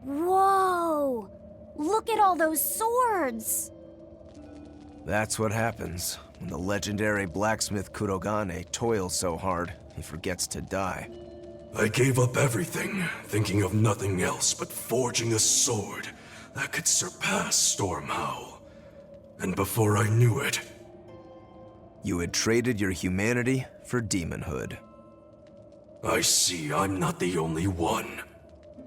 Whoa! Look at all those swords! That's what happens when the legendary blacksmith Kurogane toils so hard, he forgets to die. I gave up everything, thinking of nothing else but forging a sword that could surpass Stormhowl. And before I knew it... You had traded your humanity for demonhood. I see I'm not the only one.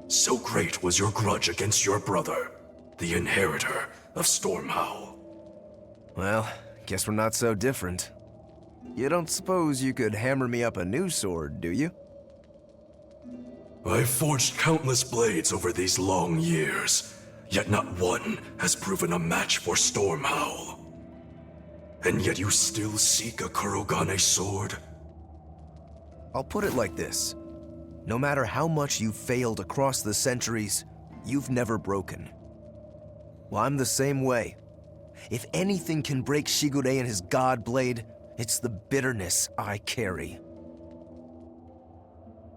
So great was your grudge against your brother, the inheritor of Stormhowl. Well, guess we're not so different. You don't suppose you could hammer me up a new sword, do you? I've forged countless blades over these long years, yet not one has proven a match for Stormhowl. And yet you still seek a Kurogane sword? I'll put it like this. No matter how much you've failed across the centuries, you've never broken. Well, I'm the same way. If anything can break Shigure and his god blade, it's the bitterness I carry.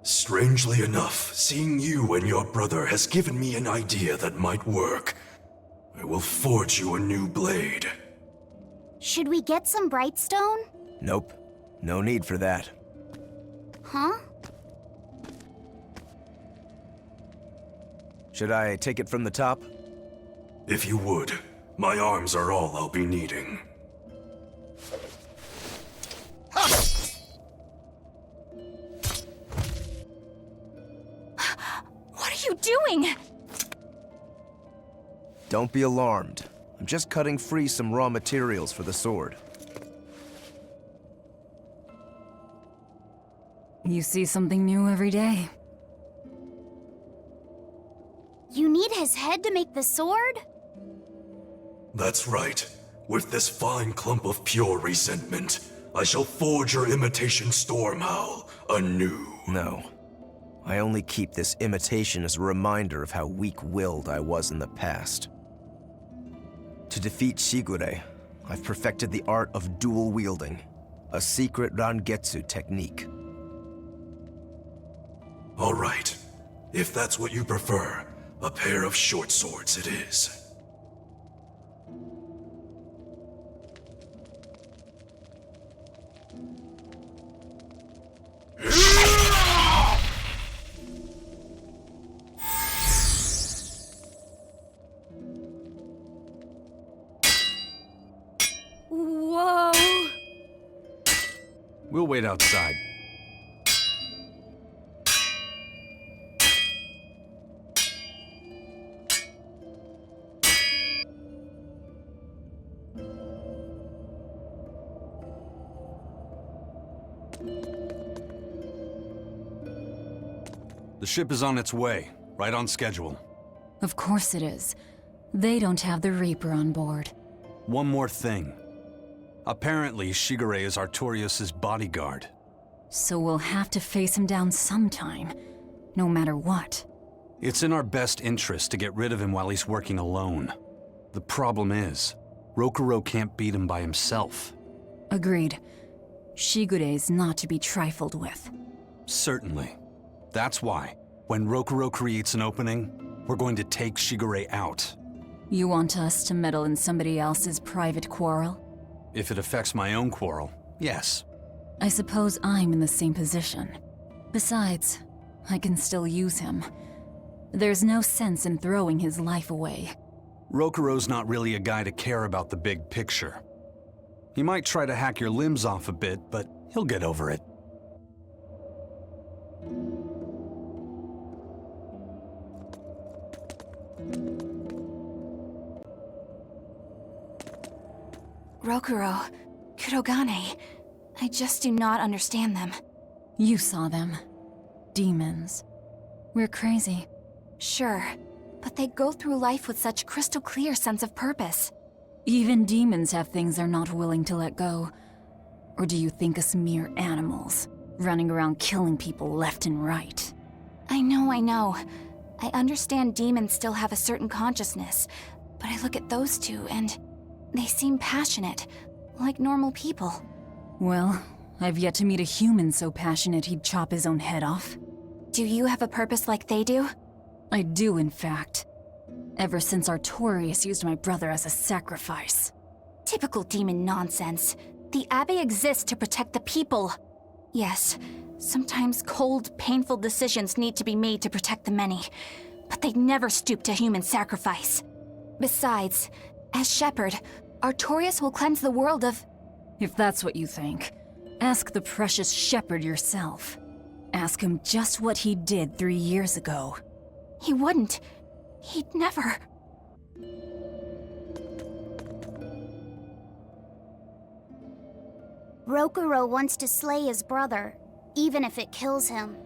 Strangely enough, seeing you and your brother has given me an idea that might work. I will forge you a new blade. Should we get some Brightstone? Nope. No need for that. Huh? Should I take it from the top? If you would. My arms are all I'll be needing. What are you doing? Don't be alarmed. I'm just cutting free some raw materials for the sword. You see something new every day. You need his head to make the sword? That's right. With this fine clump of pure resentment, I shall forge your imitation Stormhowl anew. No. I only keep this imitation as a reminder of how weak-willed I was in the past. To defeat Shigure, I've perfected the art of dual wielding, a secret Rangetsu technique. All right. If that's what you prefer, a pair of short swords it is. Whoa! We'll wait outside. The ship is on its way, right on schedule. Of course it is. They don't have the Reaper on board. One more thing. Apparently, Shigure is Artorias' bodyguard. So we'll have to face him down sometime, no matter what. It's in our best interest to get rid of him while he's working alone. The problem is, Rokuro can't beat him by himself. Agreed. Shigure is not to be trifled with. Certainly. That's why, when Rokuro creates an opening, we're going to take Shigure out. You want us to meddle in somebody else's private quarrel? If it affects my own quarrel, yes. I suppose I'm in the same position. Besides, I can still use him. There's no sense in throwing his life away. Rokuro's not really a guy to care about the big picture. He might try to hack your limbs off a bit, but he'll get over it. Rokuro, Kurogane, I just do not understand them. You saw them. Demons. We're crazy. Sure, but they go through life with such crystal clear sense of purpose. Even demons have things they're not willing to let go. Or do you think us mere animals, running around killing people left and right? I know. I understand demons still have a certain consciousness, but I look at those two and they seem passionate, like normal people. Well, I've yet to meet a human so passionate he'd chop his own head off. Do you have a purpose like they do? I do, in fact. Ever since Artorius used my brother as a sacrifice. Typical demon nonsense. The Abbey exists to protect the people. Yes, sometimes cold, painful decisions need to be made to protect the many, but they never stoop to human sacrifice. Besides, as Shepherd, Artorius will cleanse the world of... If that's what you think, ask the precious Shepherd yourself. Ask him just what he did 3 years ago. He wouldn't. He'd never... Rokuro wants to slay his brother, even if it kills him.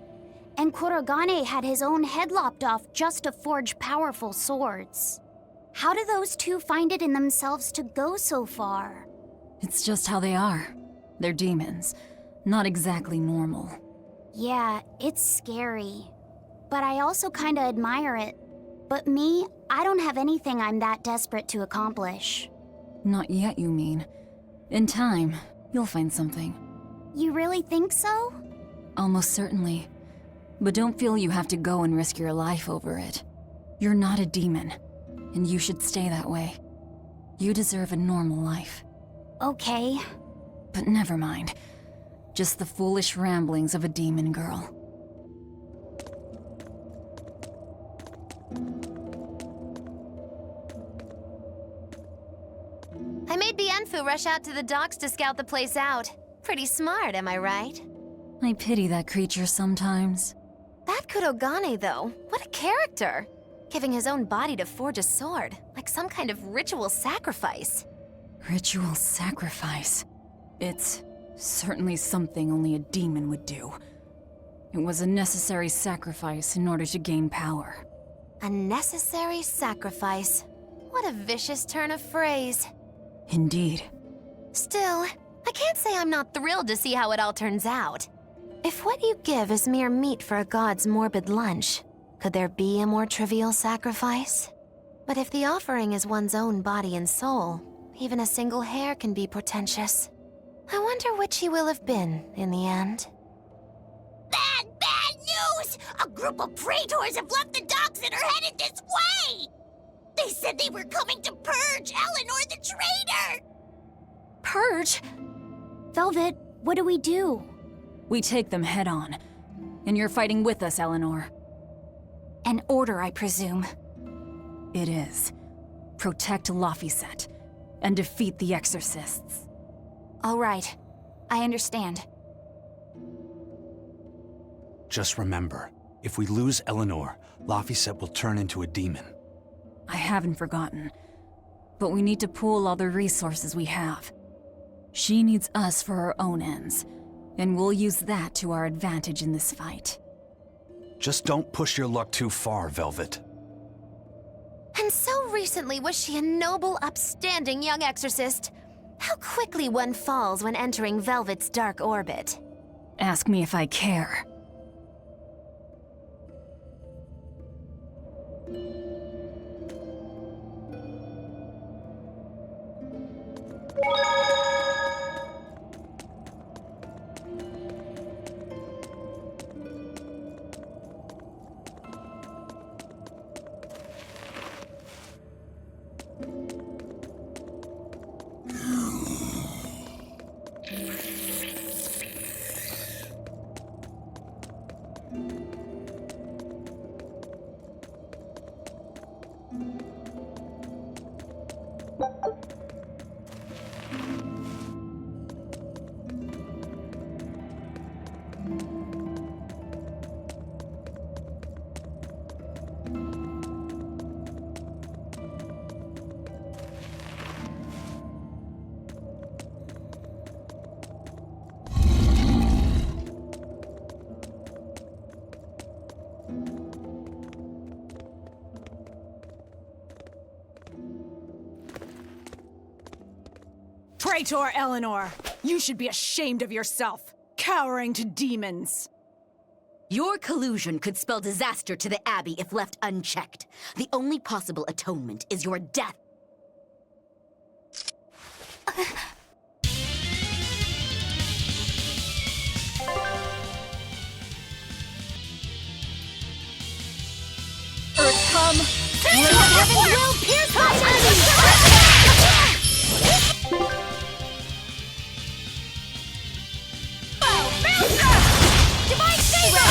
And Kurogane had his own head lopped off just to forge powerful swords. How do those two find it in themselves to go so far? It's just how they are. They're demons. Not exactly normal. Yeah, it's scary. But I also kinda admire it. But me, I don't have anything I'm that desperate to accomplish. Not yet, you mean. In time, you'll find something. You really think so? Almost certainly. But don't feel you have to go and risk your life over it. You're not a demon, and you should stay that way. You deserve a normal life. Okay. But never mind. Just the foolish ramblings of a demon girl. I made Bienfu rush out to the docks to scout the place out. Pretty smart, am I right? I pity that creature sometimes. That Kurogane, though, what a character! Giving his own body to forge a sword, like some kind of ritual sacrifice. Ritual sacrifice. It's certainly something only a demon would do. It was a necessary sacrifice in order to gain power. A necessary sacrifice. What a vicious turn of phrase. Indeed. Still, I can't say I'm not thrilled to see how it all turns out. If what you give is mere meat for a god's morbid lunch, could there be a more trivial sacrifice? But if the offering is one's own body and soul, even a single hair can be portentous. I wonder which he will have been in the end. Bad news! A group of praetors have left the docks and are headed this way! They said they were coming to purge Eleanor the traitor! Purge? Velvet, what do we do? We take them head on. And you're fighting with us, Eleanor. An order, I presume. It is. Protect Laphicet and defeat the Exorcists. All right. I understand. Just remember, if we lose Eleanor, Laphicet will turn into a demon. I haven't forgotten. But we need to pool all the resources we have. She needs us for her own ends, and we'll use that to our advantage in this fight. Just don't push your luck too far, Velvet. And so recently was she a noble, upstanding young exorcist. How quickly one falls when entering Velvet's dark orbit. Ask me if I care. Praetor Eleanor, you should be ashamed of yourself, cowering to demons. Your collusion could spell disaster to the Abbey if left unchecked. The only possible atonement is your death. Earth come! Will pierce my enemy! Divine favor! Divine favor!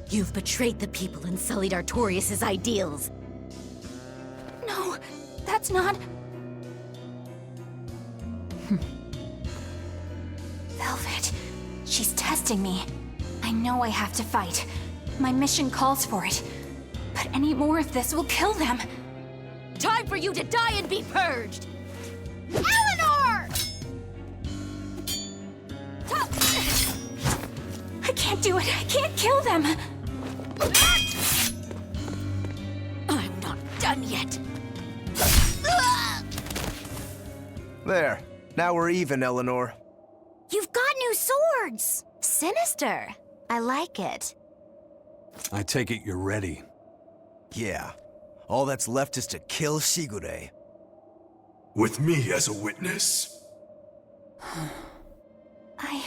You've betrayed the people and sullied Artorius' ideals. No, that's not... Velvet, she's testing me. I know I have to fight. My mission calls for it. But any more of this will kill them. Time for you to die and be purged! Eleanor! I can't do it. I can't kill them. I'm not done yet. There. Now we're even, Eleanor. You've got new swords! Sinister. I like it. I take it you're ready. Yeah. All that's left is to kill Shigure. With me as a witness. I...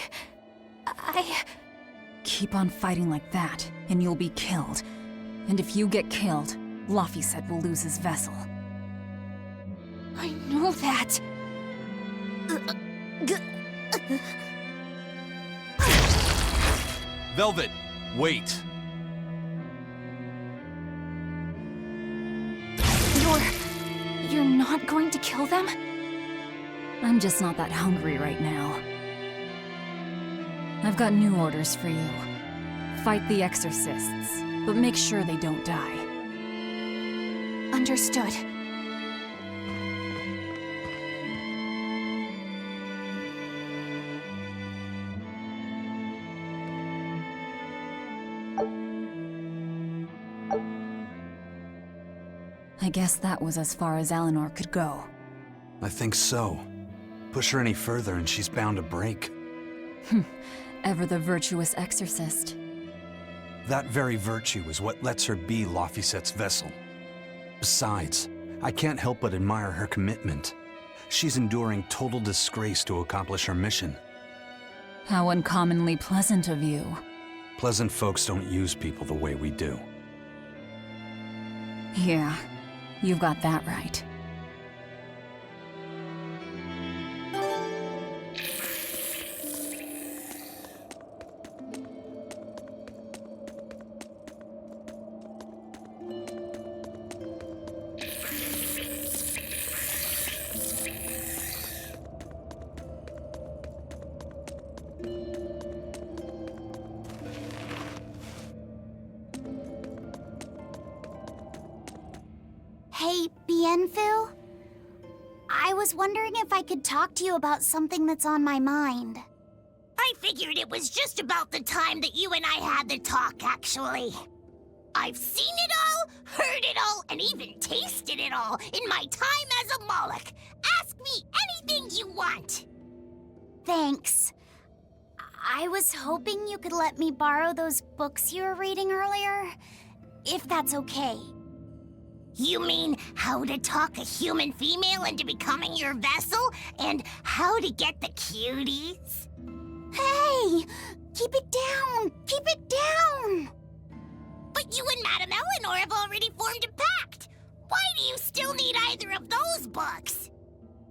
Keep on fighting like that, and you'll be killed. And if you get killed, Laphicet will lose his vessel. I know that. Velvet, wait. You're not going to kill them? I'm just not that hungry right now. I've got new orders for you. Fight the exorcists, but make sure they don't die. Understood. I guess that was as far as Eleanor could go. I think so. Push her any further and she's bound to break. Ever the virtuous exorcist. That very virtue is what lets her be Laphicet's vessel. Besides, I can't help but admire her commitment. She's enduring total disgrace to accomplish her mission. How uncommonly pleasant of you. Pleasant folks don't use people the way we do. Yeah, you've got that right. Hey, Bienfu? I was wondering if I could talk to you about something that's on my mind. I figured it was just about the time that you and I had the talk, actually. I've seen it all, heard it all, and even tasted it all in my time as a Moloch. Ask me anything you want. Thanks. I was hoping you could let me borrow those books you were reading earlier, if that's okay. You mean how to talk a human female into becoming your vessel, and how to get the cuties? Hey! Keep it down! Keep it down! But you and Madame Eleanor have already formed a pact. Why do you still need either of those books?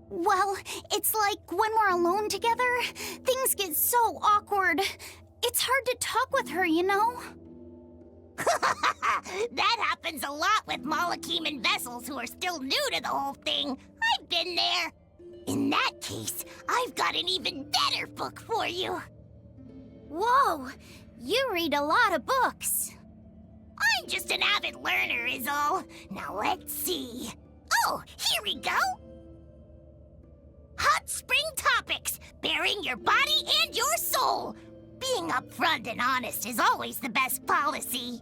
Well, it's like when we're alone together, things get so awkward. It's hard to talk with her, you know? That happens a lot with Malachiman vessels who are still new to the whole thing. I've been there. In that case, I've got an even better book for you. Whoa! You read a lot of books. I'm just an avid learner is all. Now let's see. Oh, here we go. Hot Spring Topics, bearing your body and your soul. Being upfront and honest is always the best policy.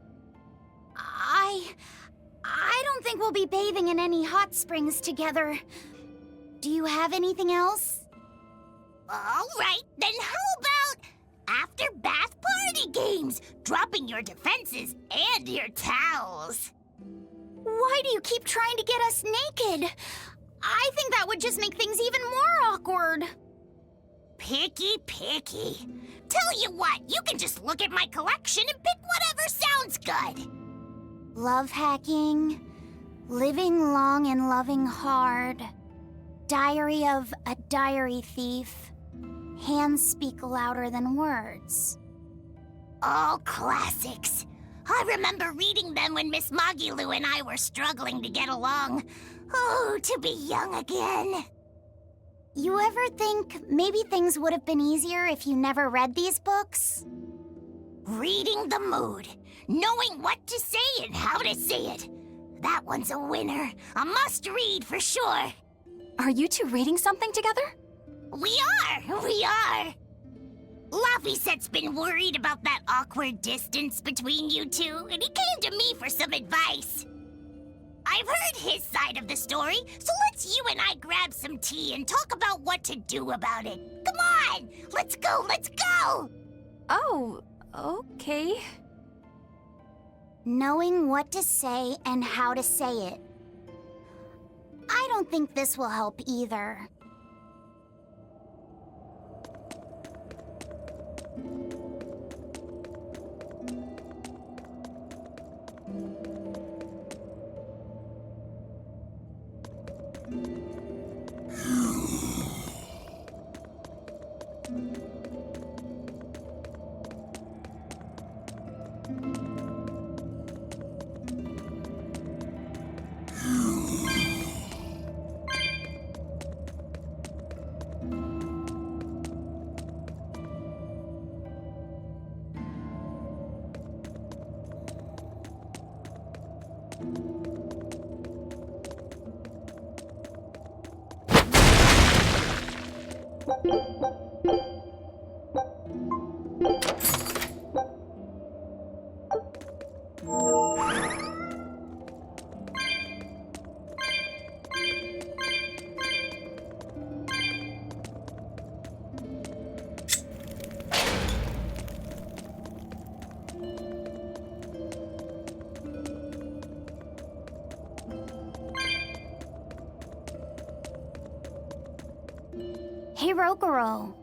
I don't think we'll be bathing in any hot springs together. Do you have anything else? All right, then how about after bath party games, dropping your defenses and your towels? Why do you keep trying to get us naked? I think that would just make things even more awkward. Picky. Tell you what, you can just look at my collection and pick whatever sounds good. Love hacking, living long and loving hard, diary of a diary thief, hands speak louder than words. All classics. I remember reading them when Miss Magilu and I were struggling to get along. Oh, to be young again. You ever think maybe things would have been easier if you never read these books? Reading the mood, knowing what to say and how to say it. That one's a winner. A must-read for sure. Are you two reading something together? We are. Laffysette's been worried about that awkward distance between you two, and he came to me for some advice. I've heard his side of the story, so let's you and I grab some tea and talk about what to do about it. Come on, let's go. Oh, okay. Knowing what to say and how to say it. I don't think this will help either. Hey, Rokuro.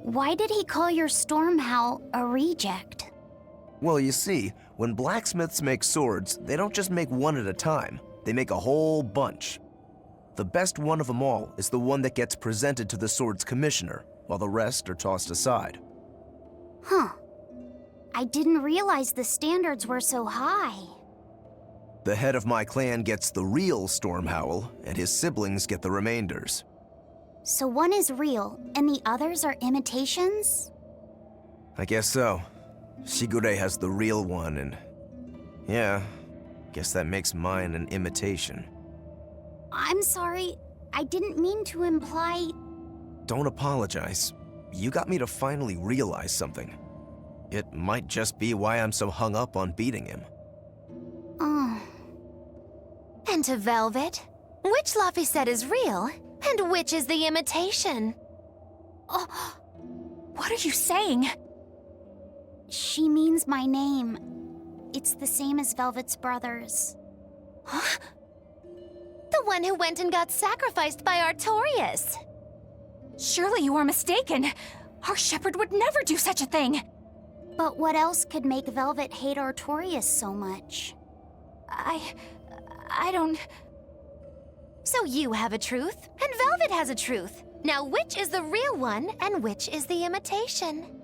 Why did he call your storm howl a reject? Well, you see, when blacksmiths make swords, they don't just make one at a time. They make a whole bunch. The best one of them all is the one that gets presented to the sword's commissioner, while the rest are tossed aside. Huh. I didn't realize the standards were so high. The head of my clan gets the real storm howl, and his siblings get the remainders. So one is real, and the others are imitations? I guess so. Shigure has the real one, and yeah, guess that makes mine an imitation. I'm sorry, I didn't mean to imply... Don't apologize. You got me to finally realize something. It might just be why I'm so hung up on beating him. Oh. And to Velvet, which Laffysette is real, and which is the imitation? Oh, what are you saying? She means my name. It's the same as Velvet's brothers. Huh? The one who went and got sacrificed by Artorias. Surely you are mistaken. Our shepherd would never do such a thing. But what else could make Velvet hate Artorias so much? I don't... So you have a truth, and Velvet has a truth. Now which is the real one, and which is the imitation?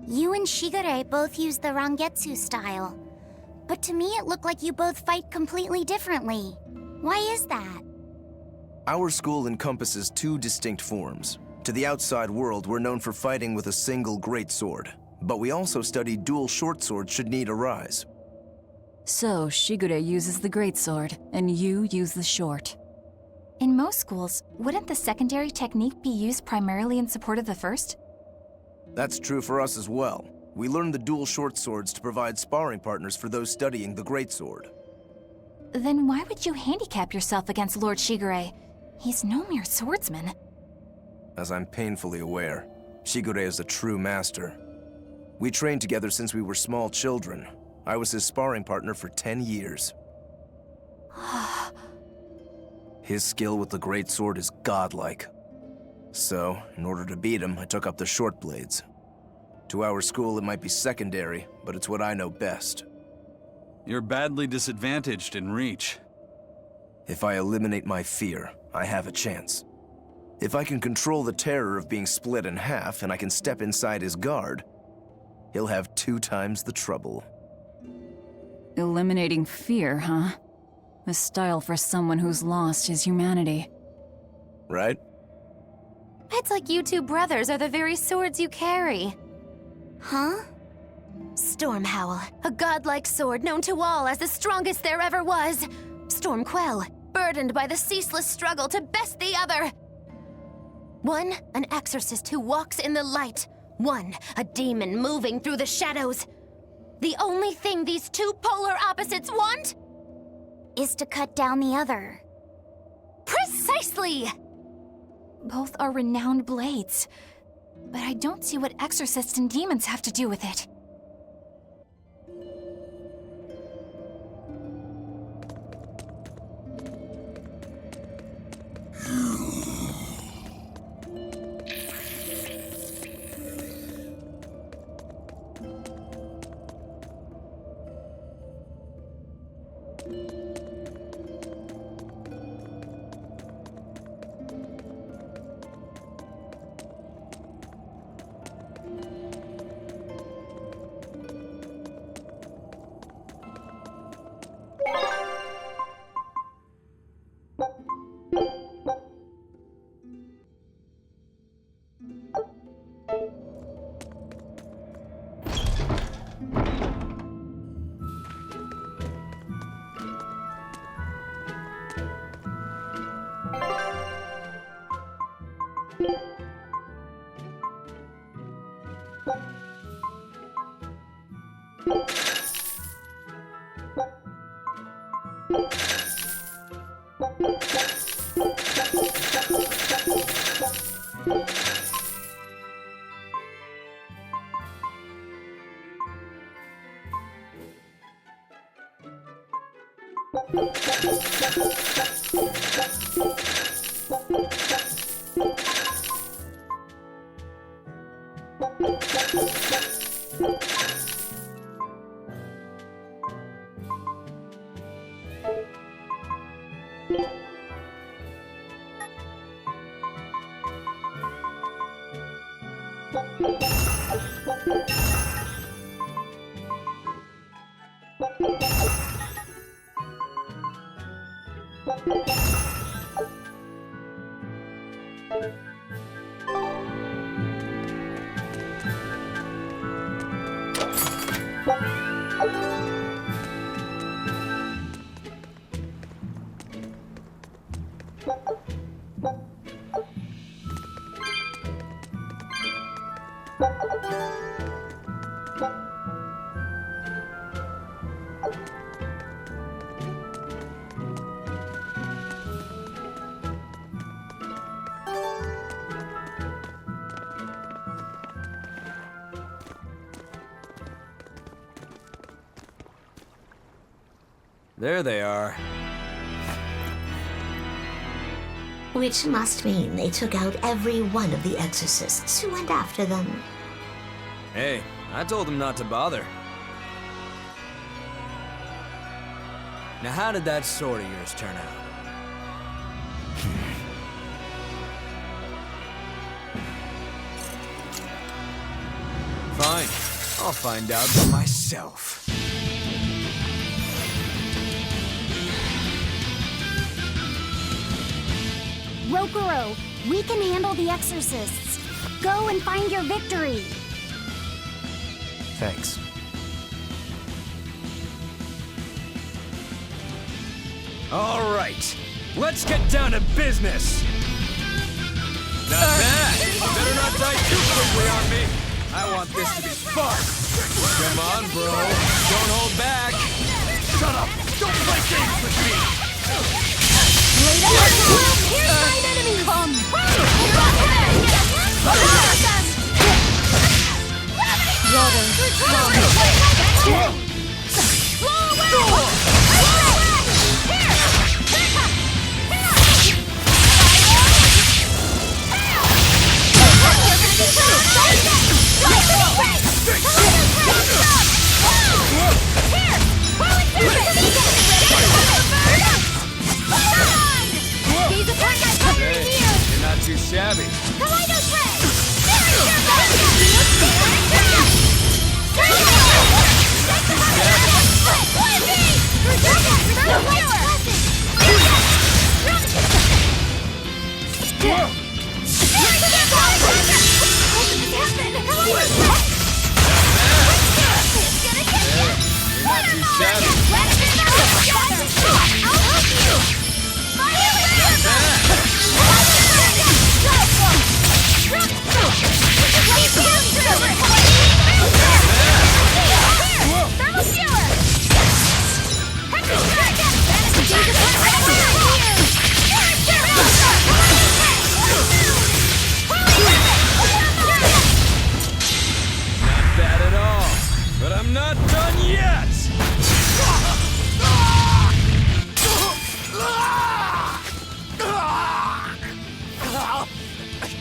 You and Shigure both use the Rangetsu style. But to me it looked like you both fight completely differently. Why is that? Our school encompasses two distinct forms. To the outside world, we're known for fighting with a single greatsword. But we also study dual short swords should need arise. So, Shigure uses the greatsword, and you use the short. In most schools, wouldn't the secondary technique be used primarily in support of the first? That's true for us as well. We learn the dual short swords to provide sparring partners for those studying the greatsword. Then why would you handicap yourself against Lord Shigure? He's no mere swordsman. As I'm painfully aware, Shigure is a true master. We trained together since we were small children. I was his sparring partner for 10 years. His skill with the greatsword is godlike. So, in order to beat him, I took up the short blades. To our school, it might be secondary, but it's what I know best. You're badly disadvantaged in reach. If I eliminate my fear, I have a chance. If I can control the terror of being split in half and I can step inside his guard, he'll have 2 times the trouble. Eliminating fear, huh? A style for someone who's lost his humanity. Right? It's like you two brothers are the very swords you carry. Huh? Stormhowl, a godlike sword known to all as the strongest there ever was. Stormquell, burdened by the ceaseless struggle to best the other. One, an exorcist who walks in the light. One, a demon moving through the shadows. The only thing these two polar opposites want Is to cut down the other. Precisely! Both are renowned blades. But I don't see what exorcists and demons have to do with it. There they are. Which must mean they took out every one of the exorcists who went after them. Hey, I told them not to bother. Now how did that sword of yours turn out? Fine. I'll find out for myself. Rokuro, we can handle the exorcists. Go and find your victory. Thanks. All right, let's get down to business. Not bad. Better not die too quickly on me. I want this to be fun. Come on, bro. Don't hold back. Shut up. Don't play games with me. Hey, you're not too shabby. Not bad at all, but I'm not done yet!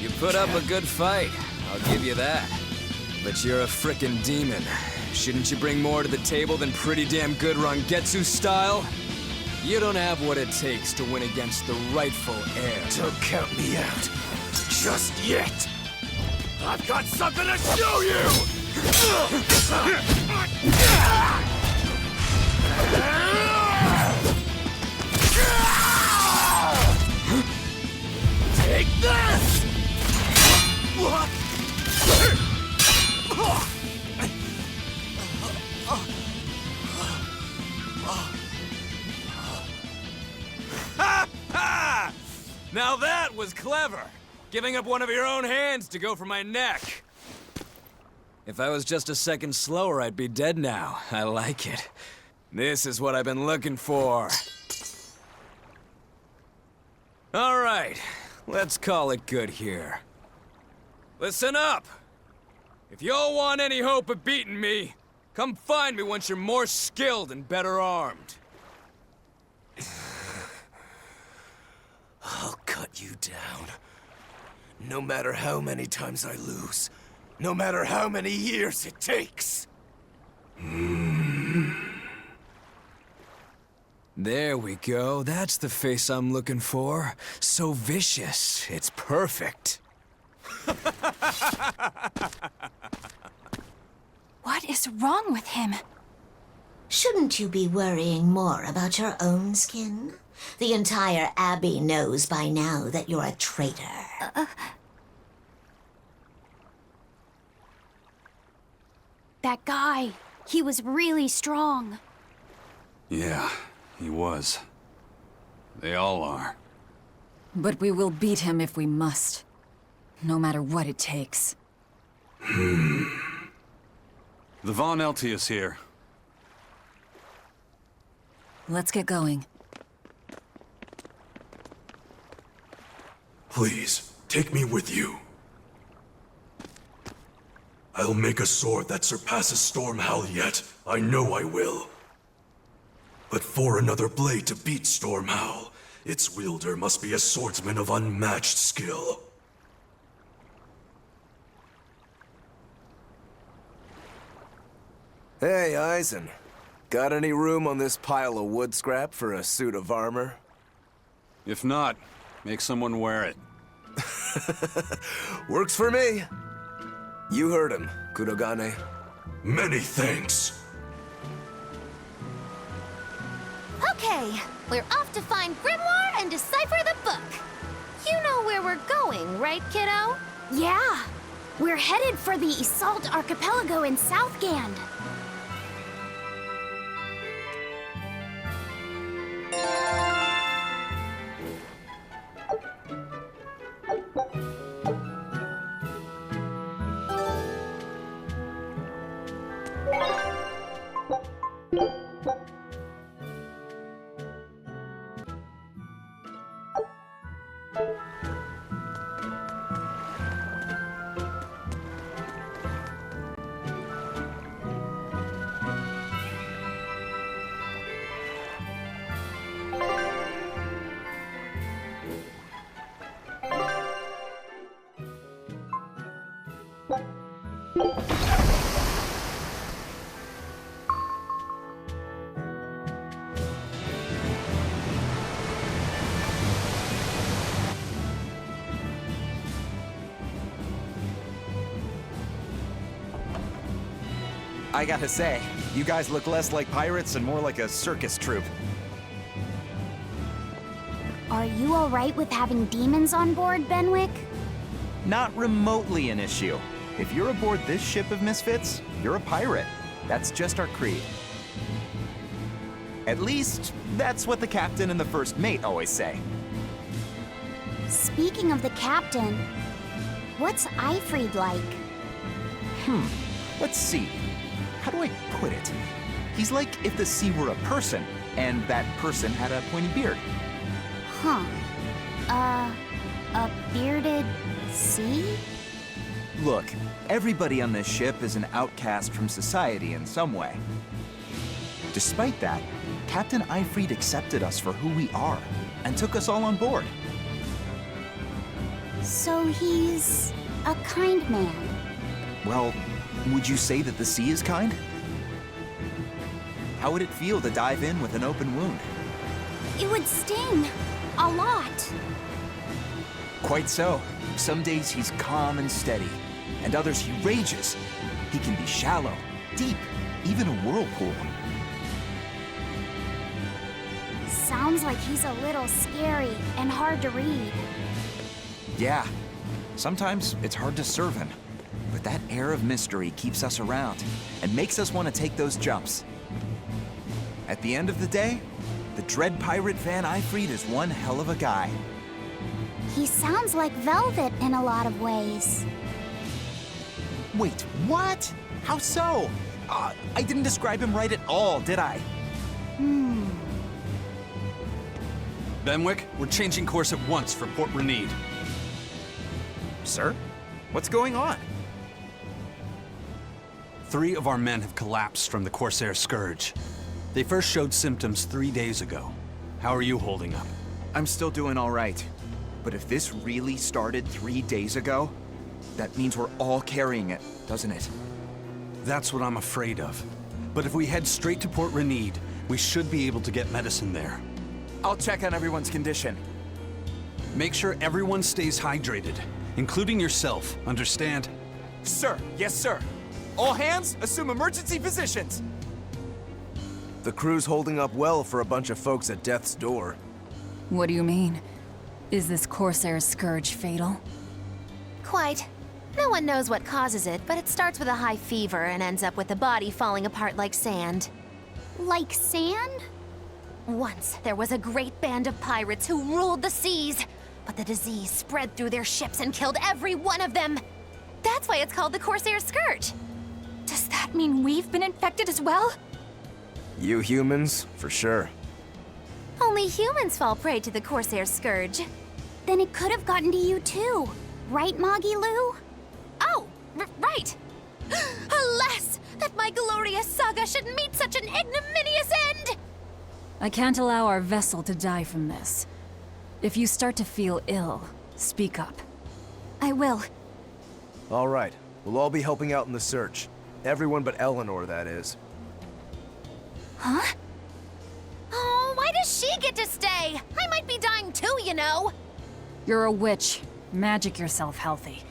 You put up a good fight, I'll give you that. But you're a frickin' demon. Shouldn't you bring more to the table than pretty damn good Rangetsu style? You don't have what it takes to win against the rightful heir. Don't count me out. Just yet. I've got something to show you! Take this! Now that was clever! Giving up one of your own hands to go for my neck. If I was just a second slower, I'd be dead now. I like it. This is what I've been looking for. All right, let's call it good here. Listen up! If y'all want any hope of beating me, come find me once you're more skilled and better armed. I'll cut you down. No matter how many times I lose. No matter how many years it takes. There we go. That's the face I'm looking for. So vicious. It's perfect. What is wrong with him? Shouldn't you be worrying more about your own skin? The entire Abbey knows by now that you're a traitor. That guy, he was really strong. Yeah, he was. They all are. But we will beat him if we must. No matter what it takes. The Von Eltius here. Let's get going. Please, take me with you. I'll make a sword that surpasses Stormhowl yet. I know I will. But for another blade to beat Stormhowl, its wielder must be a swordsman of unmatched skill. Hey, Eisen. Got any room on this pile of wood scrap for a suit of armor? If not, make someone wear it. Works for me. You heard him, Kurogane. Many thanks. Okay, we're off to find Grimoire and decipher the book. You know where we're going, right, kiddo? Yeah, we're headed for the Assault Archipelago in Southgand. I gotta say, you guys look less like pirates and more like a circus troupe. Are you alright with having demons on board, Benwick? Not remotely an issue. If you're aboard this ship of misfits, you're a pirate. That's just our creed. At least, that's what the captain and the first mate always say. Speaking of the captain, what's Eifried like? Let's see. How do I put it? He's like if the sea were a person, and that person had a pointy beard. Huh. A bearded sea? Look, everybody on this ship is an outcast from society in some way. Despite that, Captain Eifried accepted us for who we are, and took us all on board. So he's a kind man. Well, would you say that the sea is kind? How would it feel to dive in with an open wound? It would sting. A lot. Quite so. Some days he's calm and steady, and others he rages. He can be shallow, deep, even a whirlpool. Sounds like he's a little scary and hard to read. Yeah, sometimes it's hard to serve him, but that air of mystery keeps us around and makes us want to take those jumps. At the end of the day, the dread pirate Van Eifried is one hell of a guy. He sounds like Velvet in a lot of ways. Wait, what? How so? I didn't describe him right at all, did I? Benwick, we're changing course at once for Port Renede. Sir? What's going on? 3 of our men have collapsed from the Corsair Scourge. They first showed symptoms 3 days ago. How are you holding up? I'm still doing all right. But if this really started 3 days ago, that means we're all carrying it, doesn't it? That's what I'm afraid of. But if we head straight to Port Renede, we should be able to get medicine there. I'll check on everyone's condition. Make sure everyone stays hydrated, including yourself, understand? Sir, yes sir. All hands, assume emergency positions. The crew's holding up well for a bunch of folks at death's door. What do you mean? Is this Corsair Scourge fatal? Quite. No one knows what causes it, but it starts with a high fever and ends up with the body falling apart like sand. Like sand? Once, there was a great band of pirates who ruled the seas, but the disease spread through their ships and killed every one of them. That's why it's called the Corsair Scourge. Does that mean we've been infected as well? You humans, for sure. Only humans fall prey to the Corsair Scourge. Then it could have gotten to you too. Right, Moggy Lou? Oh, right. Alas, that my glorious saga should meet such an ignominious end! I can't allow our vessel to die from this. If you start to feel ill, speak up. I will. All right, we'll all be helping out in the search. Everyone but Eleanor, that is. Huh? Oh, why does she get to stay? I might be dying too, you know. You're a witch. Magic yourself healthy.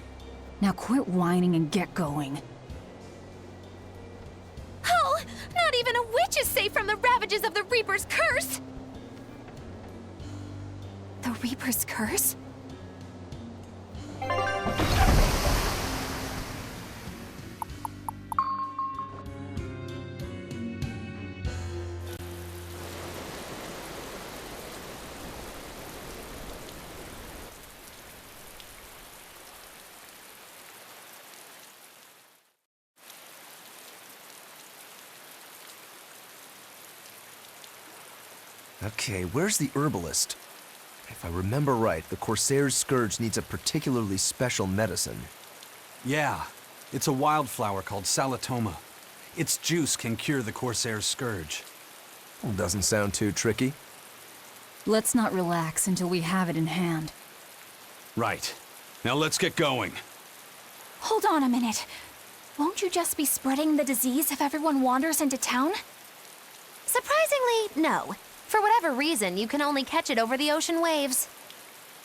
Now quit whining and get going. Oh, not even a witch is safe from the ravages of the Reaper's curse! The Reaper's curse? Okay, where's the herbalist? If I remember right, the Corsair's Scourge needs a particularly special medicine. Yeah, it's a wildflower called Salatoma. Its juice can cure the Corsair's Scourge. Doesn't sound too tricky. Let's not relax until we have it in hand. Right. Now let's get going. Hold on a minute. Won't you just be spreading the disease if everyone wanders into town? Surprisingly, no. For whatever reason, you can only catch it over the ocean waves.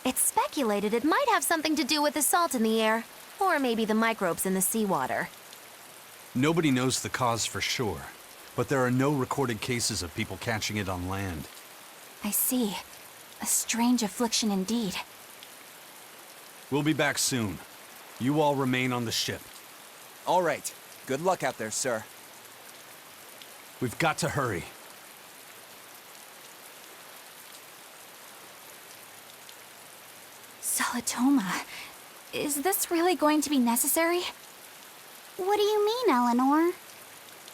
It's speculated it might have something to do with the salt in the air, or maybe the microbes in the seawater. Nobody knows the cause for sure, but there are no recorded cases of people catching it on land. I see. A strange affliction indeed. We'll be back soon. You all remain on the ship. All right. Good luck out there, sir. We've got to hurry. Salatoma. Is this really going to be necessary? What do you mean, Eleanor?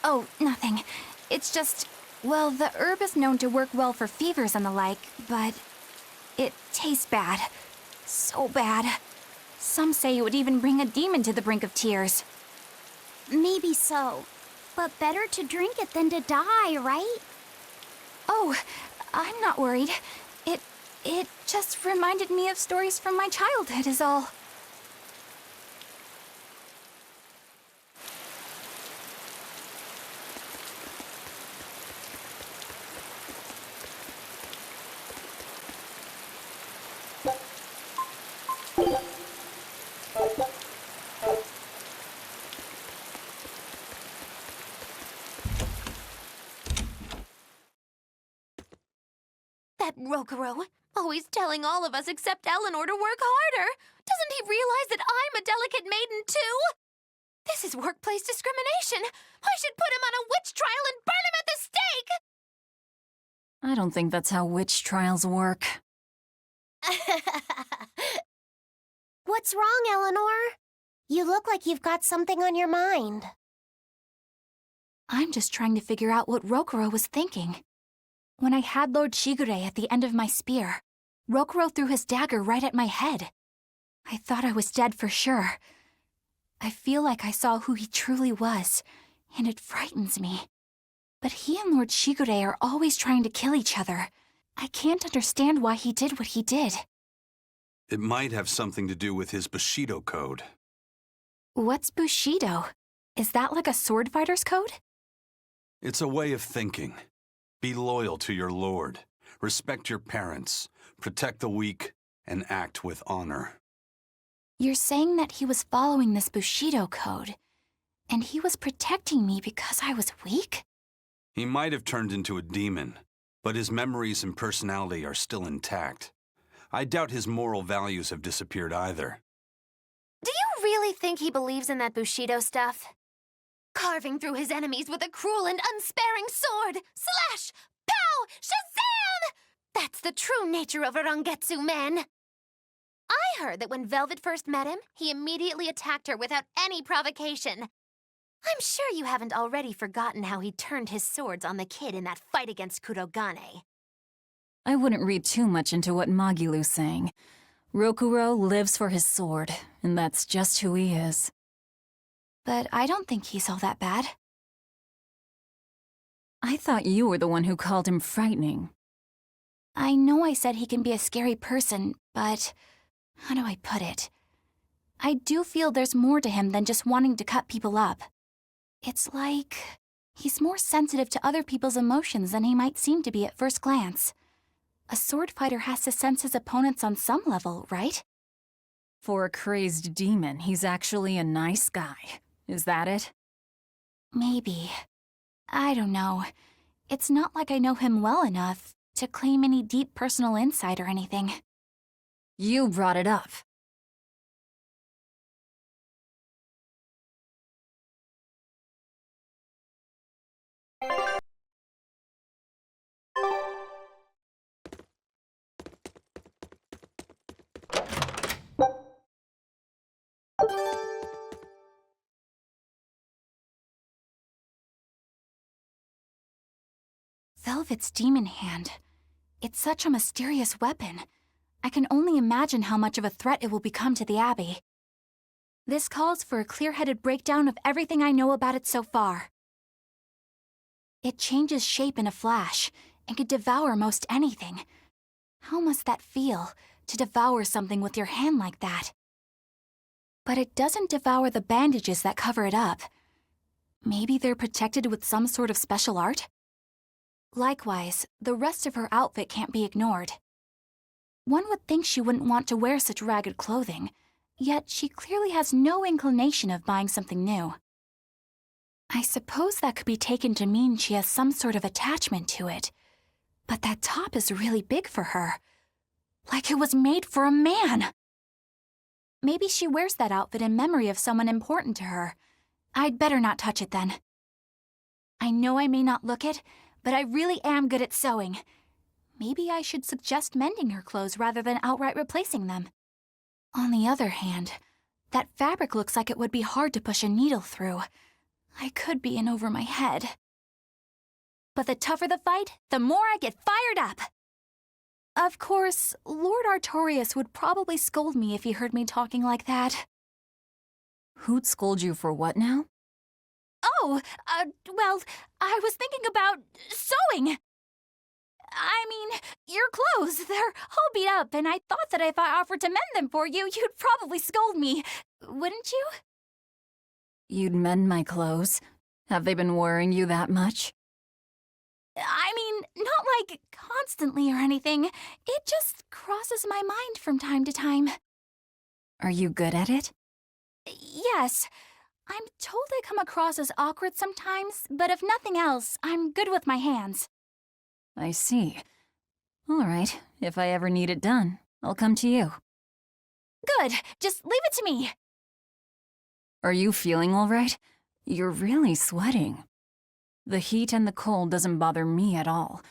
Oh, nothing. It's just, well, the herb is known to work well for fevers and the like, but it tastes bad. So bad. Some say it would even bring a demon to the brink of tears. Maybe so. But better to drink it than to die, right? Oh, I'm not worried. It just reminded me of stories from my childhood is all. That Rokuro, always telling all of us except Eleanor to work harder. Doesn't he realize that I'm a delicate maiden too? This is workplace discrimination. I should put him on a witch trial and burn him at the stake! I don't think that's how witch trials work. What's wrong, Eleanor? You look like you've got something on your mind. I'm just trying to figure out what Rokuro was thinking. When I had Lord Shigure at the end of my spear, Rokuro threw his dagger right at my head. I thought I was dead for sure. I feel like I saw who he truly was, and it frightens me. But he and Lord Shigure are always trying to kill each other. I can't understand why he did what he did. It might have something to do with his Bushido code. What's Bushido? Is that like a sword fighter's code? It's a way of thinking. Be loyal to your lord, respect your parents, protect the weak, and act with honor. You're saying that he was following this Bushido code, and he was protecting me because I was weak? He might have turned into a demon, but his memories and personality are still intact. I doubt his moral values have disappeared either. Do you really think he believes in that Bushido stuff? Carving through his enemies with a cruel and unsparing sword! Slash! Pow! Shazam! That's the true nature of a Rangetsu man! I heard that when Velvet first met him, he immediately attacked her without any provocation. I'm sure you haven't already forgotten how he turned his swords on the kid in that fight against Kurogane. I wouldn't read too much into what Magilu's saying. Rokuro lives for his sword, and that's just who he is. But I don't think he's all that bad. I thought you were the one who called him frightening. I know I said he can be a scary person, but how do I put it? I do feel there's more to him than just wanting to cut people up. It's like he's more sensitive to other people's emotions than he might seem to be at first glance. A sword fighter has to sense his opponents on some level, right? For a crazed demon, he's actually a nice guy. Is that it? Maybe. I don't know. It's not like I know him well enough to claim any deep personal insight or anything. You brought it up. Velvet's demon hand. It's such a mysterious weapon. I can only imagine how much of a threat it will become to the Abbey. This calls for a clear-headed breakdown of everything I know about it so far. It changes shape in a flash and could devour most anything. How must that feel, to devour something with your hand like that? But it doesn't devour the bandages that cover it up. Maybe they're protected with some sort of special art? Likewise, the rest of her outfit can't be ignored. One would think she wouldn't want to wear such ragged clothing, yet she clearly has no inclination of buying something new. I suppose that could be taken to mean she has some sort of attachment to it, but that top is really big for her. Like it was made for a man. Maybe she wears that outfit in memory of someone important to her. I'd better not touch it then. I know I may not look it, but I really am good at sewing. Maybe I should suggest mending her clothes rather than outright replacing them. On the other hand, that fabric looks like it would be hard to push a needle through. I could be in over my head. But the tougher the fight, the more I get fired up. Of course, Lord Artorius would probably scold me if he heard me talking like that. Who'd scold you for what now? Oh, well, I was thinking about sewing. I mean, your clothes, they're all beat up, and I thought that if I offered to mend them for you, you'd probably scold me. Wouldn't you? You'd mend my clothes? Have they been worrying you that much? I mean, not like constantly or anything. It just crosses my mind from time to time. Are you good at it? Yes. I'm told I come across as awkward sometimes, but if nothing else, I'm good with my hands. I see. All right, if I ever need it done, I'll come to you. Good, just leave it to me. Are you feeling all right? You're really sweating. The heat and the cold doesn't bother me at all,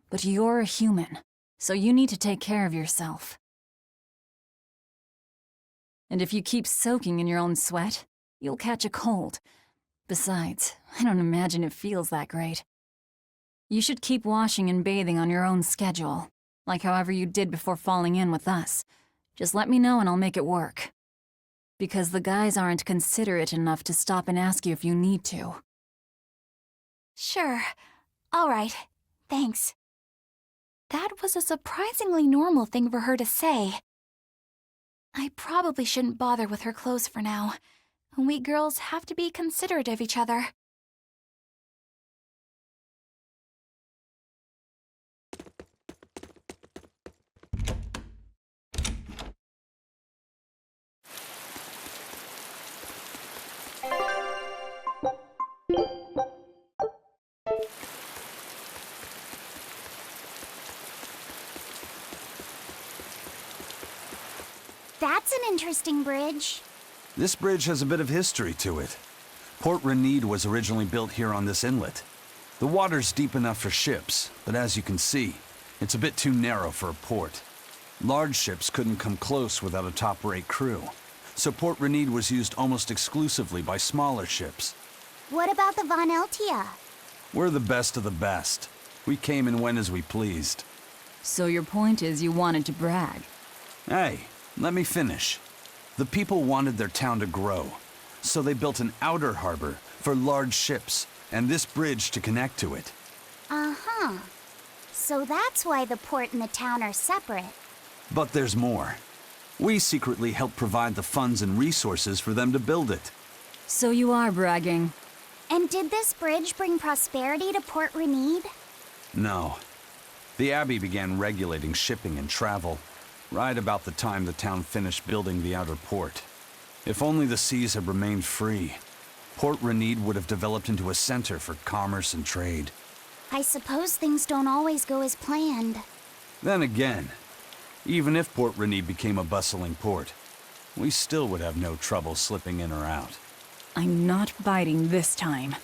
but you're a human, so you need to take care of yourself. And if you keep soaking in your own sweat, you'll catch a cold. Besides, I don't imagine it feels that great. You should keep washing and bathing on your own schedule, like however you did before falling in with us. Just let me know and I'll make it work. Because the guys aren't considerate enough to stop and ask you if you need to. Sure. All right. Thanks. That was a surprisingly normal thing for her to say. I probably shouldn't bother with her clothes for now. We girls have to be considerate of each other. That's an interesting bridge. This bridge has a bit of history to it. Port Renede was originally built here on this inlet. The water's deep enough for ships, but as you can see, it's a bit too narrow for a port. Large ships couldn't come close without a top-rate crew, so Port Renede was used almost exclusively by smaller ships. What about the Von Eltia? We're the best of the best. We came and went as we pleased. So your point is you wanted to brag? Hey, let me finish. The people wanted their town to grow, so they built an outer harbor for large ships, and this bridge to connect to it. Uh-huh. So that's why the port and the town are separate. But there's more. We secretly helped provide the funds and resources for them to build it. So you are bragging. And did this bridge bring prosperity to Port Renede? No. The Abbey began regulating shipping and travel. right about the time the town finished building the outer port. If only the seas had remained free, Port Renede would have developed into a center for commerce and trade. I suppose things don't always go as planned. Then again, even if Port Renede became a bustling port, we still would have no trouble slipping in or out. I'm not biting this time.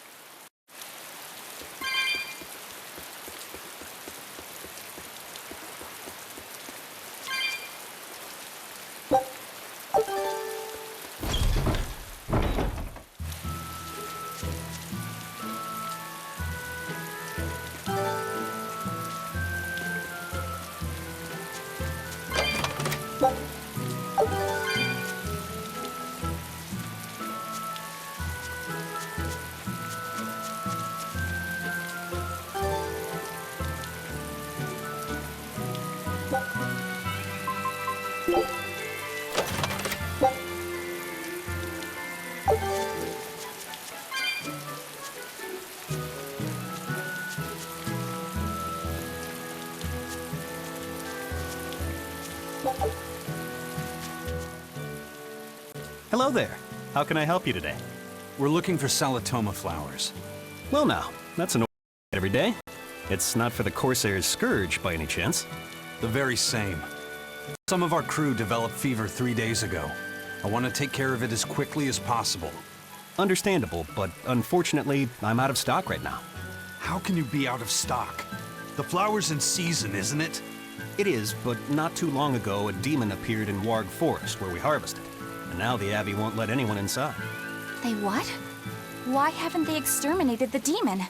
Hello there. How can I help you today? We're looking for Salatoma flowers. Well now, that's an every day. It's not for the Corsair's Scourge by any chance. The very same. Some of our crew developed fever 3 days ago. I want to take care of it as quickly as possible. Understandable, but unfortunately, I'm out of stock right now. How can you be out of stock? The flower's in season, isn't it? It is, but not too long ago, a demon appeared in Warg Forest where we harvested. And now the Abbey won't let anyone inside. They what? Why haven't they exterminated the demon?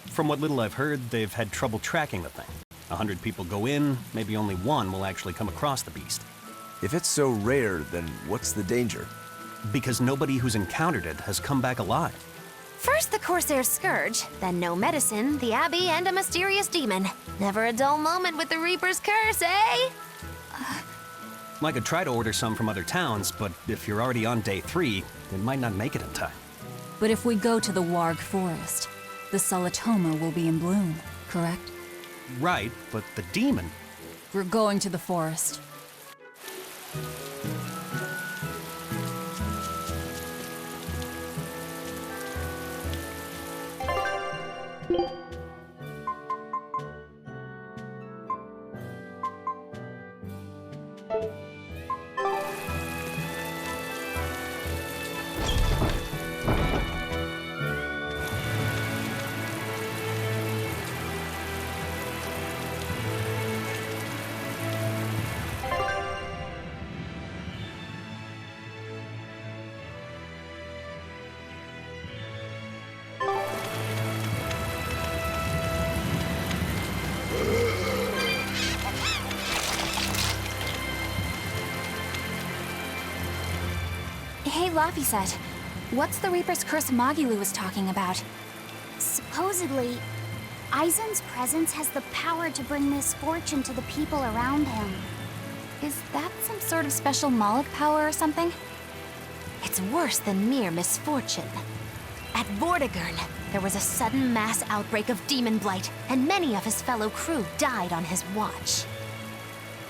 From what little I've heard, they've had trouble tracking the thing. 100 people go in, maybe only one will actually come across the beast. If it's so rare, then what's the danger? Because nobody who's encountered it has come back alive. First the Corsair's Scourge, then no medicine, the Abbey, and a mysterious demon. Never a dull moment with the Reaper's Curse, eh? I could try to order some from other towns, but if you're already on day 3, it might not make it in time. But if we go to the Warg Forest, the Salatoma will be in bloom, correct? Right, but the demon... We're going to the forest. Hey, Laphicet, what's the Reaper's Curse Magilu was talking about? Supposedly, Aizen's presence has the power to bring misfortune to the people around him. Is that some sort of special Moloch power or something? It's worse than mere misfortune. At Vortigern, there was a sudden mass outbreak of demon blight, and many of his fellow crew died on his watch.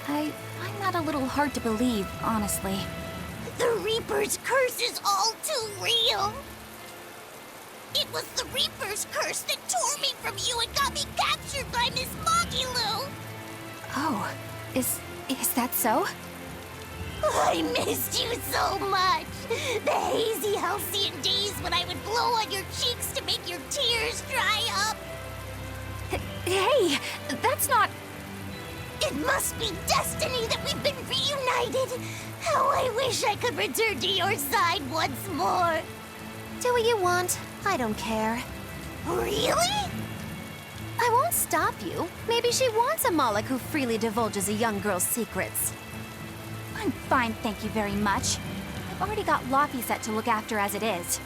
I find that a little hard to believe, honestly. The Reaper's Curse is all too real. It was the Reaper's Curse that tore me from you and got me captured by Miss Magilu. Oh, is that so? I missed you so much. The hazy halcyon days when I would blow on your cheeks to make your tears dry up. Hey, that's not... It must be destiny that we've been reunited. How I wish I could return to your side once more. Do what you want. I don't care. Really? I won't stop you. Maybe she wants a Moloch who freely divulges a young girl's secrets. I'm fine, thank you very much. I've already got Laphicet to look after as it is.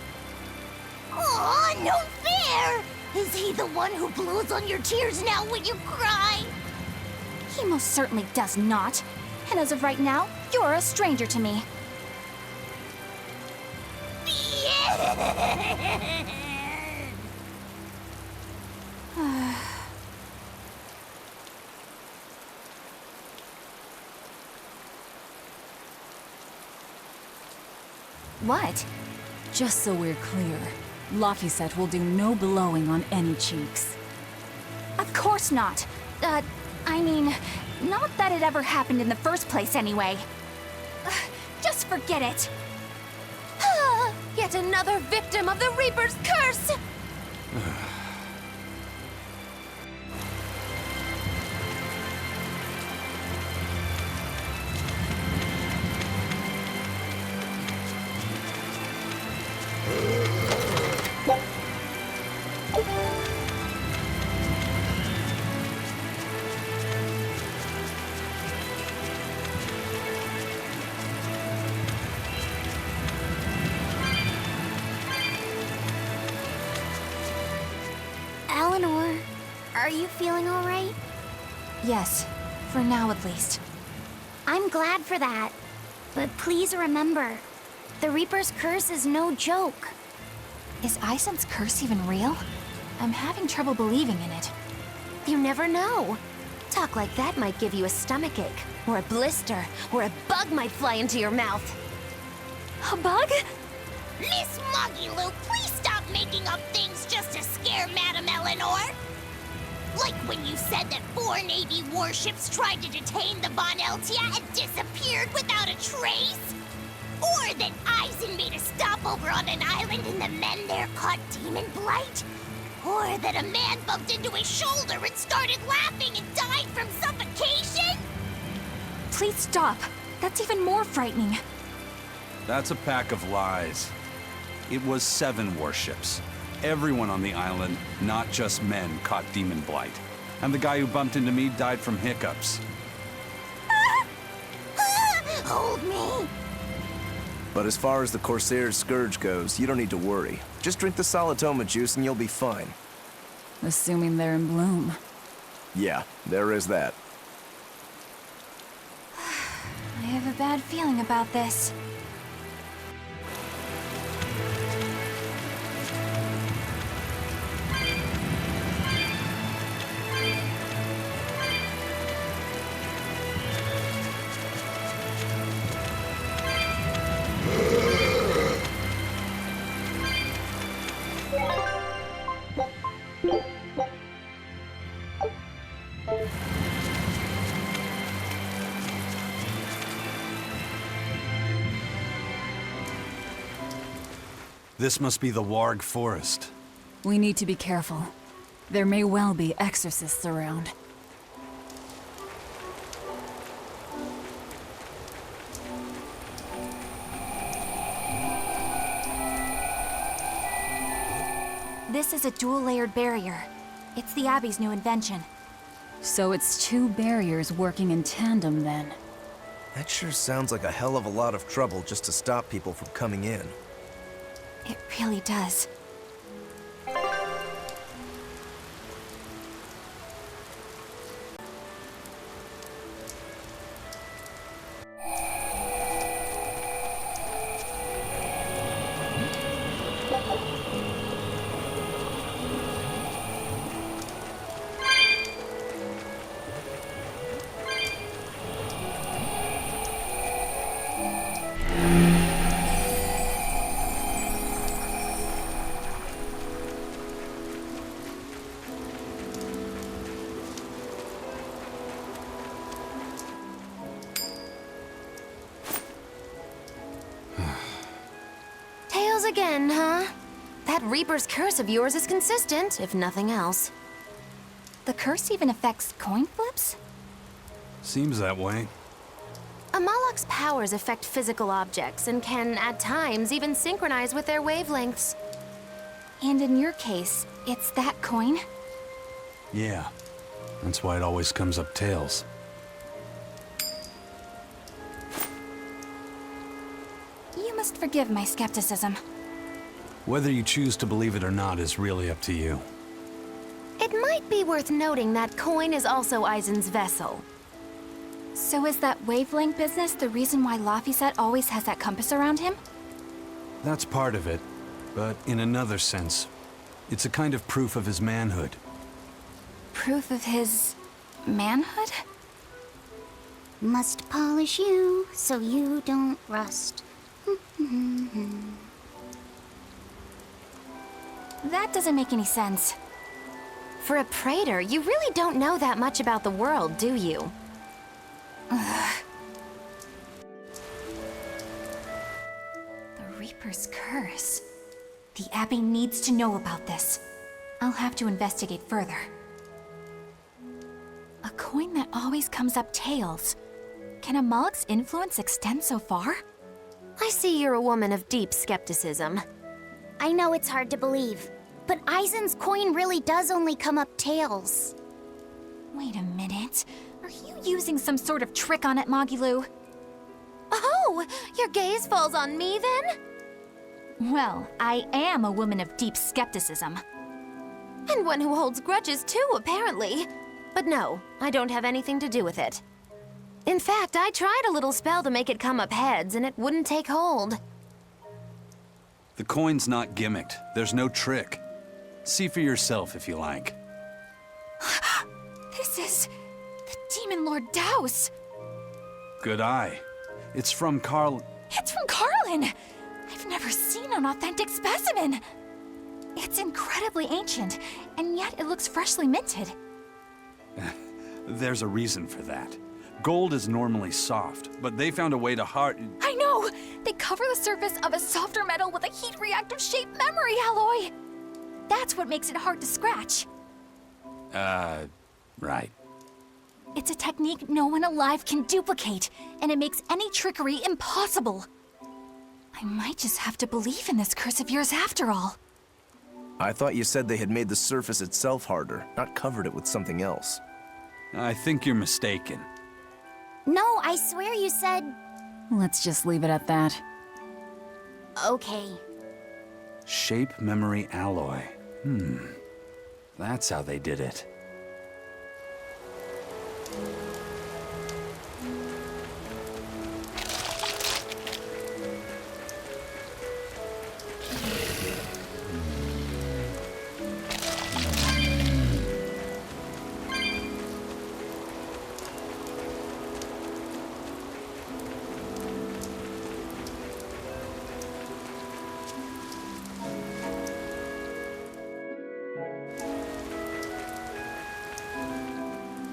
Aw, no fair! Is he the one who blows on your tears now when you cry? He most certainly does not. And as of right now, you're a stranger to me. What? Just so we're clear, Laphicet will do no blowing on any cheeks. Of course not. I mean, not that it ever happened in the first place anyway. Just forget it. Yet another victim of the Reaper's curse! Eleanor, are you feeling all right? Yes, for now at least. I'm glad for that. But please remember, the Reaper's curse is no joke. Is Aizen's curse even real? I'm having trouble believing in it. You never know. Talk like that might give you a stomachache, or a blister, or a bug might fly into your mouth. A bug? Miss Muggyloo, please stop making up things just to scare Madame Eleanor. Like when you said that 4 Navy warships tried to detain the Von Eltia and disappeared without a trace. Or that Aizen made a stopover on an island and the men there caught demon blight. Or that a man bumped into his shoulder and started laughing and died from suffocation. Please stop. That's even more frightening. That's a pack of lies. It was 7 warships. Everyone on the island, not just men, caught demon blight. And the guy who bumped into me died from hiccups. Hold me. But as far as the Corsair's Scourge goes, you don't need to worry. Just drink the Solitoma juice and you'll be fine. Assuming they're in bloom. Yeah, there is that. I have a bad feeling about this. This must be the Warg Forest. We need to be careful. There may well be exorcists around. This is a dual-layered barrier. It's the Abbey's new invention. So it's 2 barriers working in tandem then. That sure sounds like a hell of a lot of trouble just to stop people from coming in. It really does. Tails again, huh? That Reaper's curse of yours is consistent, if nothing else. The curse even affects coin flips? Seems that way. Amalok's powers affect physical objects and can, at times, even synchronize with their wavelengths. And in your case, it's that coin? Yeah. That's why it always comes up tails. You must forgive my skepticism. Whether you choose to believe it or not is really up to you. It might be worth noting that coin is also Aizen's vessel. So is that wavelength business the reason why Laphicet always has that compass around him? That's part of it, but in another sense, it's a kind of proof of his manhood. Proof of his manhood? Must polish you so you don't rust. That doesn't make any sense. For a praetor, you really don't know that much about the world, do you? The Reaper's Curse. The Abbey needs to know about this. I'll have to investigate further. A coin that always comes up tails. Can a Moloch's influence extend so far? I see you're a woman of deep skepticism. I know it's hard to believe, but Eisen's coin really does only come up tails. Wait a minute. Are you using some sort of trick on it, Magilu? Oh, your gaze falls on me then? Well, I am a woman of deep skepticism. And one who holds grudges too, apparently. But no, I don't have anything to do with it. In fact, I tried a little spell to make it come up heads, and it wouldn't take hold. The coin's not gimmicked. There's no trick. See for yourself if you like. This is the Demon Lord Daus. Good eye. It's from Carl... It's from Carlin! I've never seen an authentic specimen. It's incredibly ancient, and yet it looks freshly minted. There's a reason for that. Gold is normally soft, but they found a way to I know! They cover the surface of a softer metal with a heat-reactive shaped memory alloy! That's what makes it hard to scratch. Right. It's a technique no one alive can duplicate, and it makes any trickery impossible. I might just have to believe in this curse of yours after all. I thought you said they had made the surface itself harder, not covered it with something else. I think you're mistaken. No, I swear you said... Let's just leave it at that. Okay. Shape memory alloy. That's how they did it.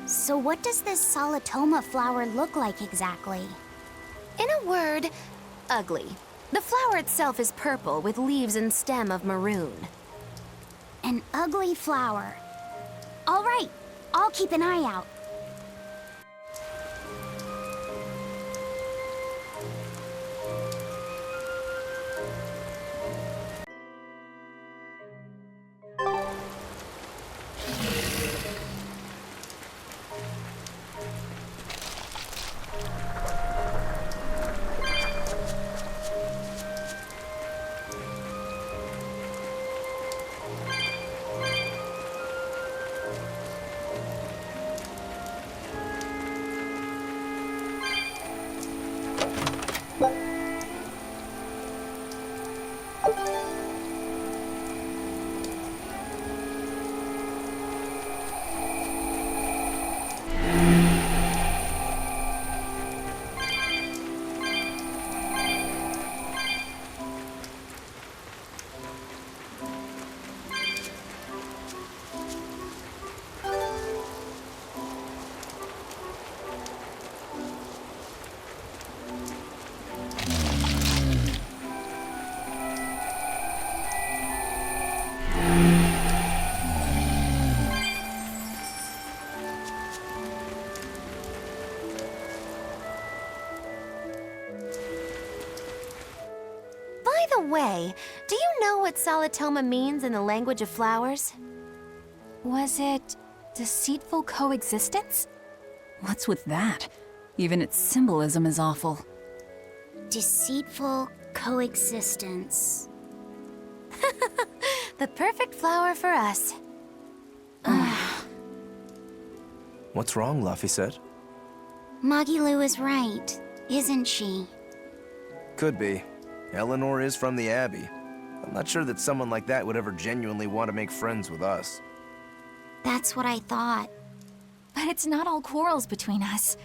So what does this Solitoma flower look like exactly? In a word, ugly. The flower itself is purple with leaves and stem of maroon. An ugly flower. All right, I'll keep an eye out. By the way, do you know what Solitoma means in the language of flowers? Was it deceitful coexistence? What's with that? Even its symbolism is awful. Deceitful coexistence. The perfect flower for us. What's wrong, Laphicet? Magilu is right, isn't she? Could be. Eleanor is from the Abbey. I'm not sure that someone like that would ever genuinely want to make friends with us. That's what I thought. But it's not all quarrels between us.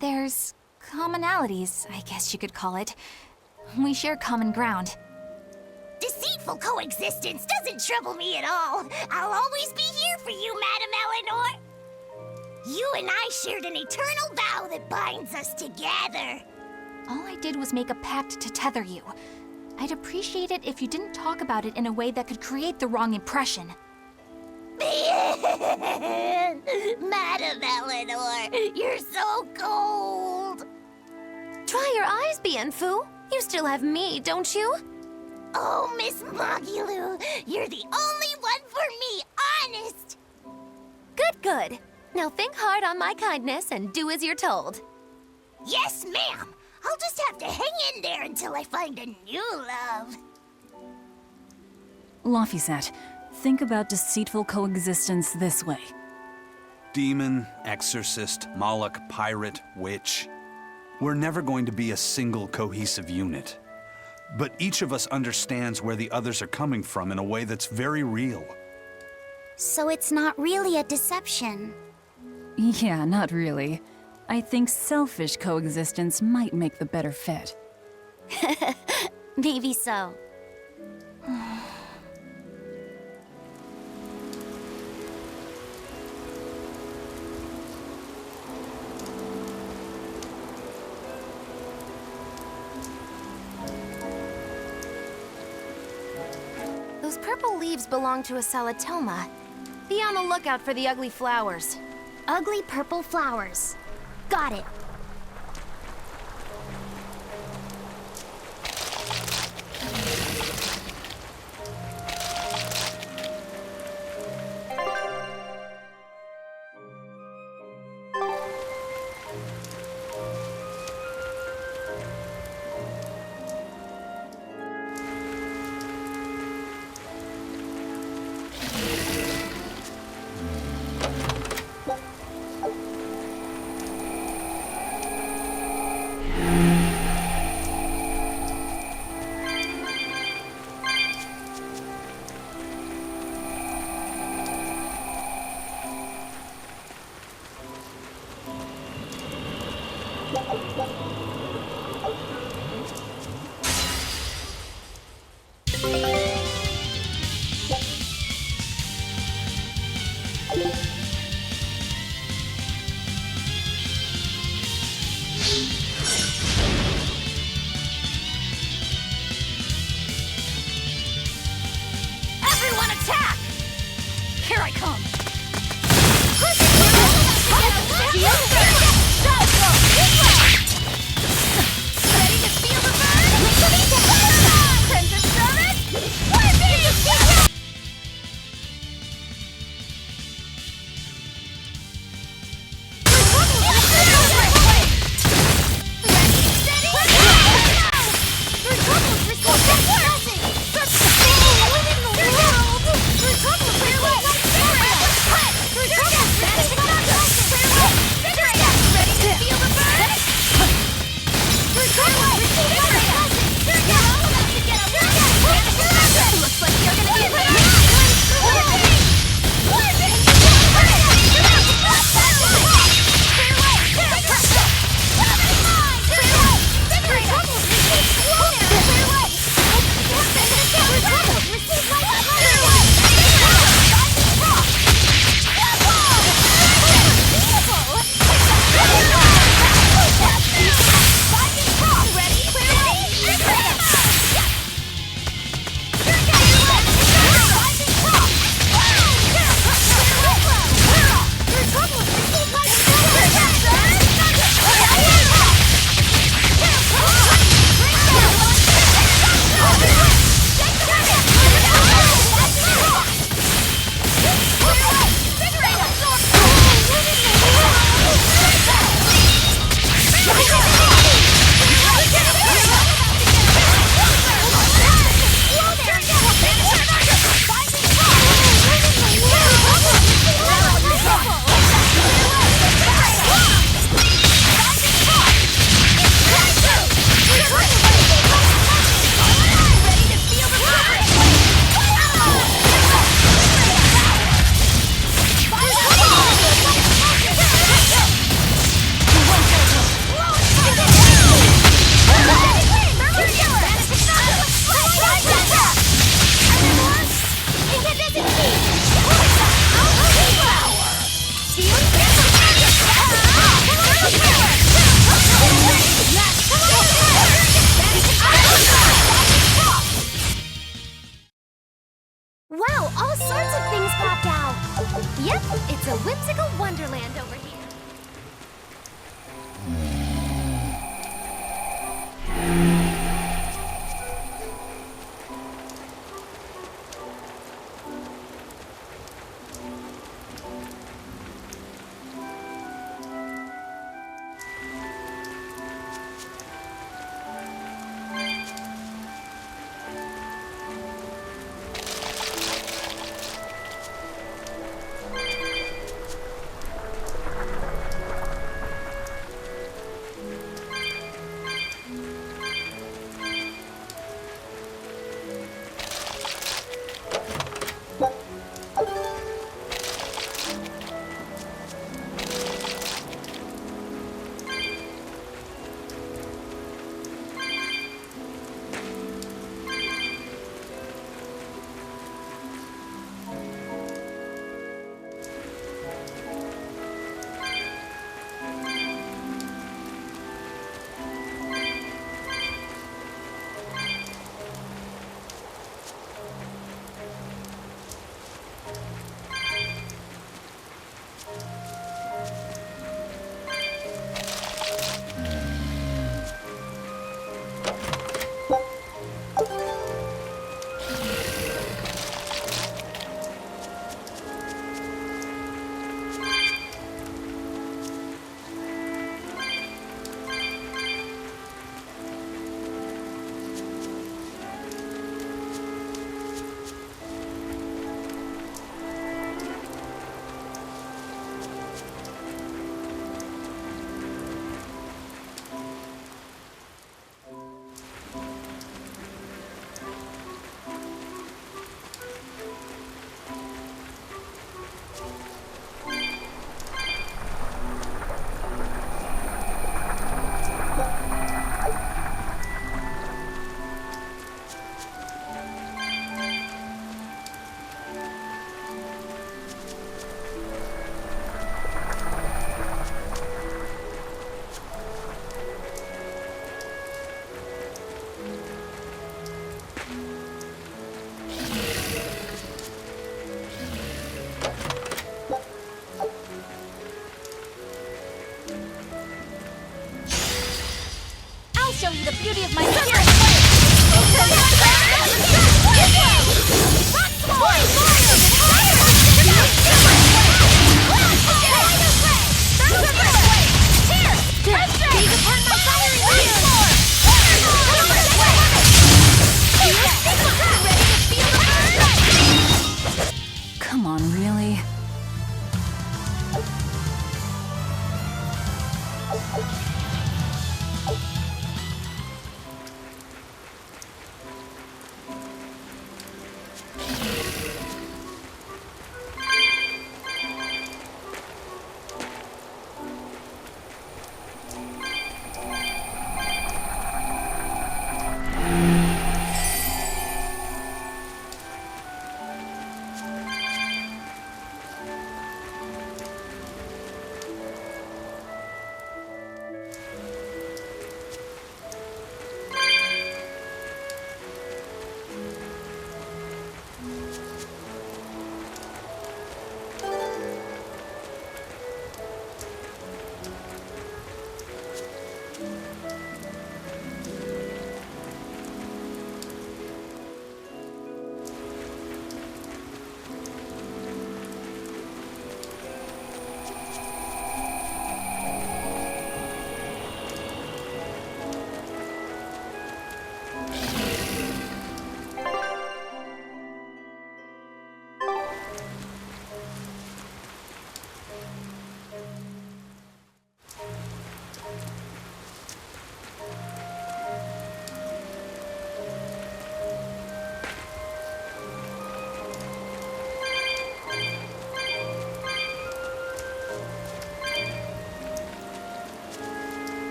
There's commonalities, I guess you could call it. We share common ground. Deceitful coexistence doesn't trouble me at all. I'll always be here for you, Madam Eleanor. You and I shared an eternal vow that binds us together. All I did was make a pact to tether you. I'd appreciate it if you didn't talk about it in a way that could create the wrong impression. Madam Eleanor, you're so cold. Try your eyes, Bienfu. You still have me, don't you? Oh, Miss Magilou, you're the only one for me, honest. Good, good. Now think hard on my kindness and do as you're told. Yes, ma'am. I'll just have to hang in there until I find a new love. Laphicet, think about deceitful coexistence this way. Demon, exorcist, Moloch, pirate, witch. We're never going to be a single cohesive unit. But each of us understands where the others are coming from in a way that's very real. So it's not really a deception. Yeah, not really. I think selfish coexistence might make the better fit. Maybe so. Those purple leaves belong to a salatoma. Be on the lookout for the ugly flowers. Ugly purple flowers. Got it. Everyone attack! Here I come! Ready to feel the burn? Crimson Service! show you the beauty of my spirit. Come on, really?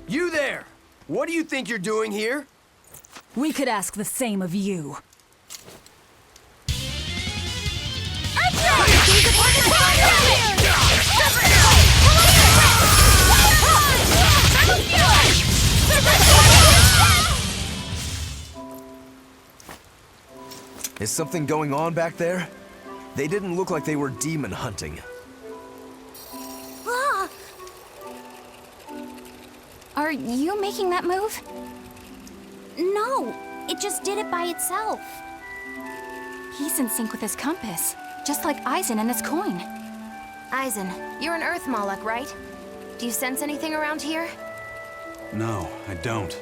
You there! What do you think you're doing here? We could ask the same of you. Is something going on back there? They didn't look like they were demon hunting. Are you making that move? No, it just did it by itself. He's in sync with his compass, just like Eisen and this coin. Eisen, you're an Earth Moloch, right? Do you sense anything around here? No, I don't.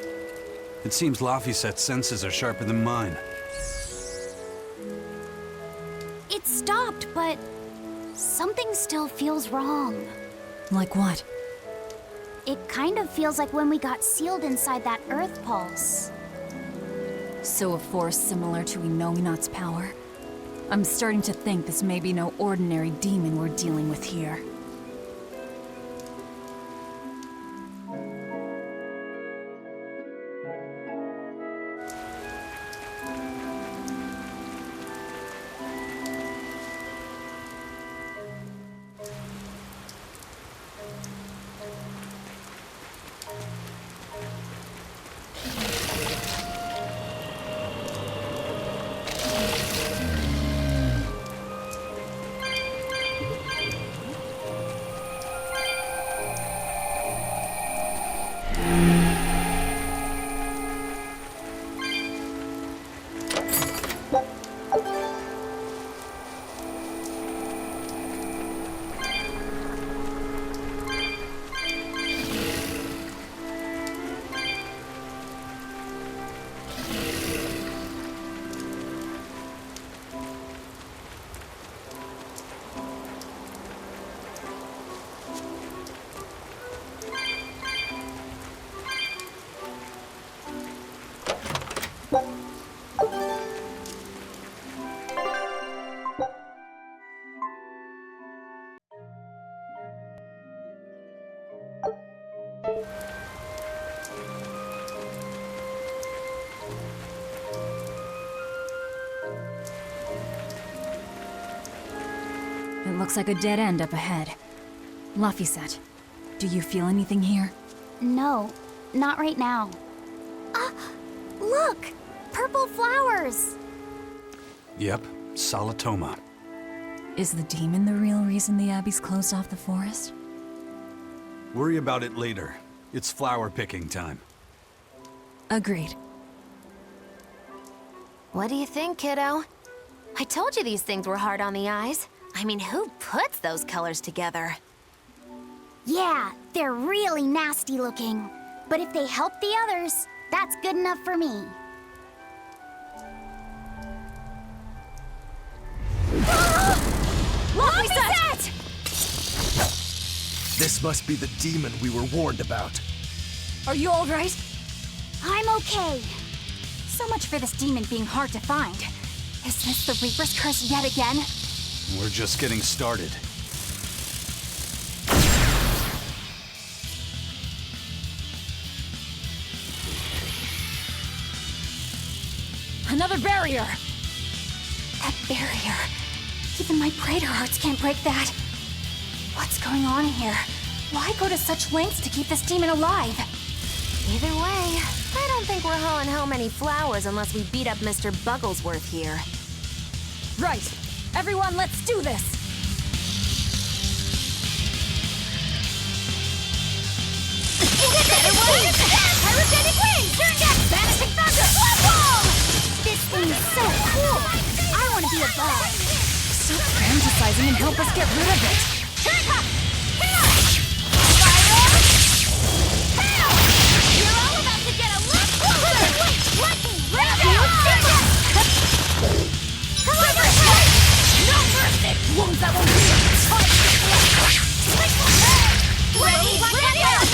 It seems Laphicet's senses are sharper than mine. It stopped, but something still feels wrong. Like what? It kind of feels like when we got sealed inside that Earth Pulse. So a force similar to Inominat's power? I'm starting to think this may be no ordinary demon we're dealing with here. It looks like a dead end up ahead. Laphicet, Do you feel anything here? No, not right now. Look! Purple flowers! Yep, Solitoma. Is the demon the real reason the Abbey's closed off the forest? Worry about it later. It's flower picking time. Agreed. What do you think, kiddo? I told you these things were hard on the eyes. I mean, who puts those colors together? Yeah, they're really nasty looking. But if they help the others, that's good enough for me. Laphicet! This must be the demon we were warned about. Are you all right? I'm okay. So much for this demon being hard to find. Is this the Reaper's curse yet again? We're just getting started. Another barrier! That barrier. Even my Praetor hearts can't break that. What's going on here? Why go to such lengths to keep this demon alive? Either way, I don't think we're hauling home any flowers unless we beat up Mr. Bugglesworth here. Right. Everyone, let's do this! Pyrogenic wings! Turn down vanishing thunder! Flip wall! This thing is so cool! I want to be a bug. Stop fantasizing and help us get rid of it! Turn up! Fire! Hail! You're all about to get a look closer! Let go! No mercy! Wounds that won't be Ready? Ready? Ready?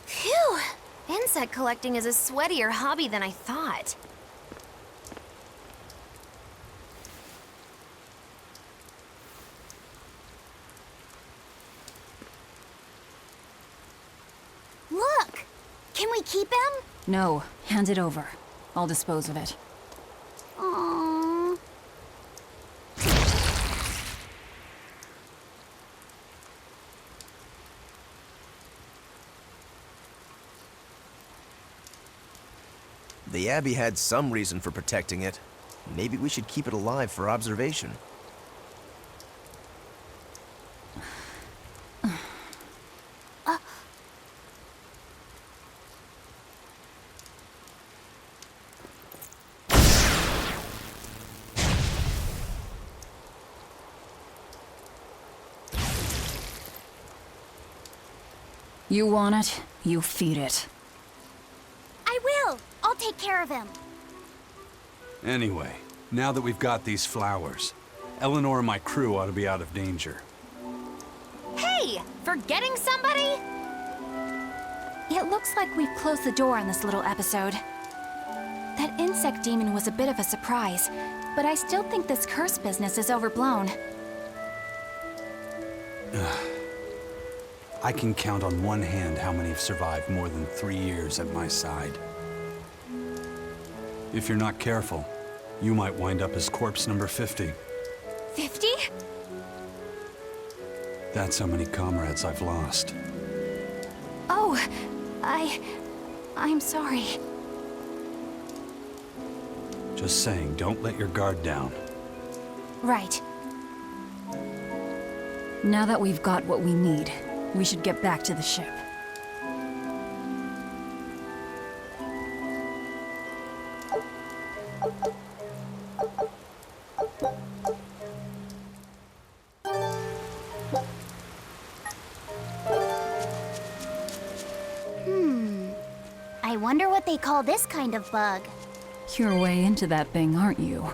Phew! Insect collecting is a sweatier hobby than I thought. Look! Can we keep him? No, hand it over. I'll dispose of it. Aww. The Abbey had some reason for protecting it. Maybe we should keep it alive for observation. You want it, you feed it. I will! I'll take care of him. Anyway, now that we've got these flowers, Eleanor and my crew ought to be out of danger. Hey! Forgetting somebody? It looks like we've closed the door on this little episode. That insect demon was a bit of a surprise, but I still think this curse business is overblown. I can count on one hand how many have survived more than 3 years at my side. If you're not careful, you might wind up as corpse number 50. 50? That's how many comrades I've lost. Oh, I'm sorry. Just saying, don't let your guard down. Right. Now that we've got what we need, we should get back to the ship. I wonder what they call this kind of bug. You're way into that thing, aren't you?